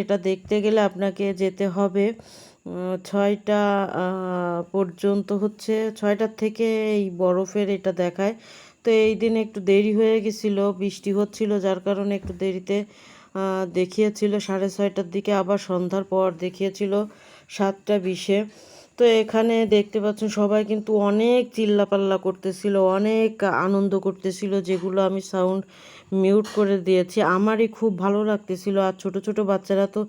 এটা দেখতে গেলে আপনাকে যেতে হবে 6টা পর্যন্ত, হচ্ছে 6টার থেকে এই বরফের এটা দেখায়। তো এই দিন একটু দেরি হয়ে গেছিল, বৃষ্টি হচ্ছিল, যার কারণে একটু দেরিতে দেখিয়েছিল 6:30টার দিকে, আবার সন্ধ্যার পর দেখিয়েছিল 7টা 20-এ। তো এখানে দেখতে পাচ্ছেন সবাই কিন্তু অনেক চিল্লাপাল্লা করতেছিল, অনেক আনন্দ করতেছিল, যেগুলো আমি সাউন্ড মিউট করে দিয়েছি। আমারই খুব ভালো লাগতেছিল। আর ছোট ছোট বাচ্চারা তো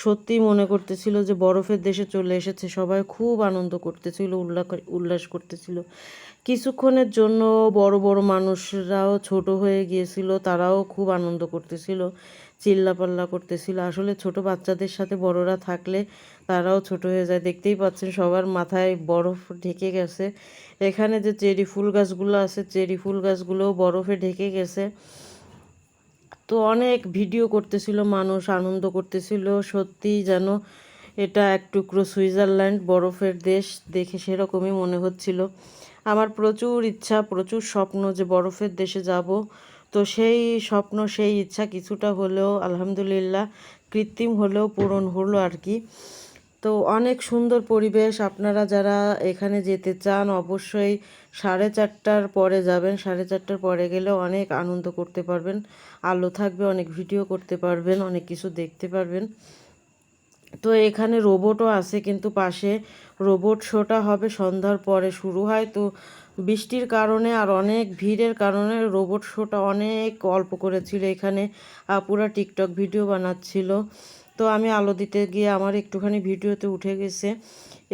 সত্যিই মনে করতেছিল যে বরফের দেশে চলে এসেছে। সবাই খুব আনন্দ করতেছিল, উল্লাস করতেছিল। কিছুক্ষণের জন্য বড় বড় মানুষরাও ছোট হয়ে গিয়েছিল, তারাও খুব আনন্দ করতেছিল, চিল্লাপাল্লা করতেছিল। আসলে ছোট বাচ্চাদের সাথে বড়রা থাকলে তারাও ছোট হয়ে যায়। দেখতেই পাচ্ছেন সবার মাথায় বরফ ঢেকে গেছে। এখানে যে চেরি ফুল গাছগুলো আছে, চেরি ফুল গাছগুলোও বরফে ঢেকে গেছে। তো অনেক ভিডিও করতেছিল মানুষ, আনন্দ করতেছিল। সত্যিই যেন এটা এক টুকরো সুইজারল্যান্ড, বরফের দেশ, দেখে সেরকমই মনে হচ্ছিল। আমার প্রচুর ইচ্ছা, প্রচুর স্বপ্ন যে বরফের দেশে যাব। তো সেই স্বপ্ন, সেই ইচ্ছা কিছুটা হলেও আলহামদুলিল্লাহ কৃত্রিম হলেও পূরণ হলো আর কি। তো অনেক সুন্দর পরিবেশ। আপনারা যারা এখানে যেতে চান অবশ্যই 4:30টার পরে যাবেন। 4:30টার পরে গেলে অনেক আনন্দ করতে পারবেন, আলো থাকবে, অনেক ভিডিও করতে পারবেন, অনেক কিছু দেখতে পারবেন। তো এখানে রোবটও আছে, কিন্তু পাশে রোবট শোটা হবে সন্ধ্যার পরে শুরু হয়। তো বৃষ্টির কারণে আর অনেক ভিড়ের কারণে রোবট শোটা অনেক অল্প করেছিল। এখানে পুরা টিকটক ভিডিও বানাচ্ছিল। তো আমি আলো দিতে গিয়ে আমার একটুখানি ভিডিওতে উঠে গেছে।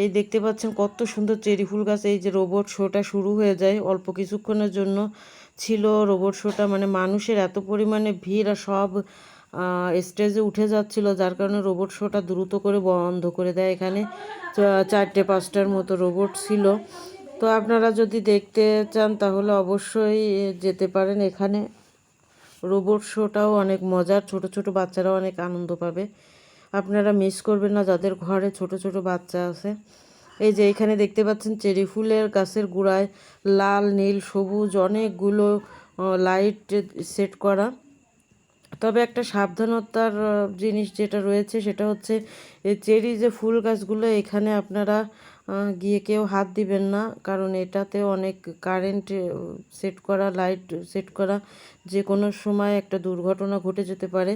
এই দেখতে পাচ্ছেন কত সুন্দর চেরি ফুল গাছ। এই যে রোবট শোটা শুরু হয়ে যায়, অল্প কিছুক্ষণের জন্য ছিল রোবট শোটা। মানে মানুষের এত পরিমাণে ভিড় আর সব স্টেজে উঠে যাচ্ছিল, যার কারণে রোবট শোটা দ্রুত করে বন্ধ করে দেয়। এখানে 4টে 5টার মতো রোবট ছিল। তো আপনারা যদি দেখতে চান তাহলে অবশ্যই যেতে পারেন। এখানে রোবট শোটাও অনেক মজার, ছোট ছোট বাচ্চারাও অনেক আনন্দ পাবে। আপনারা মিস করবেন না যাদের ঘরে ছোট ছোট বাচ্চা আছে। এই যে এখানে দেখতে পাচ্ছেন চেরি ফুলের গাছের গোড়ায় লাল, নীল, সবুজ অনেকগুলো লাইট সেট করা। তবে একটা সাবধানতার জিনিস যেটা রয়েছে সেটা হচ্ছে এই চেরি যে ফুল গাছগুলো, এখানে আপনারা গিয়ে কেউ হাত দিবেন না, কারণ এটাতে অনেক কারেন্ট সেট করা, লাইট সেট করা, যে কোনো সময় একটা দুর্ঘটনা ঘটে যেতে পারে।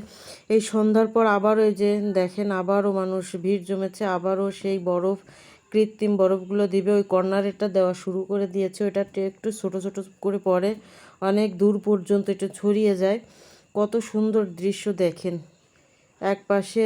এই সন্ধ্যার পর আবারও এই যে দেখেন আবারও মানুষ ভিড় জমেছে, আবারও সেই বরফ, কৃত্রিম বরফগুলো দিবে। ওই কর্নারেরটা দেওয়া শুরু করে দিয়েছে, ওইটা একটু ছোট ছোট করে পড়ে, অনেক দূর পর্যন্ত এটা ছড়িয়ে যায়। কত সুন্দর দৃশ্য দেখেন। এক পাশে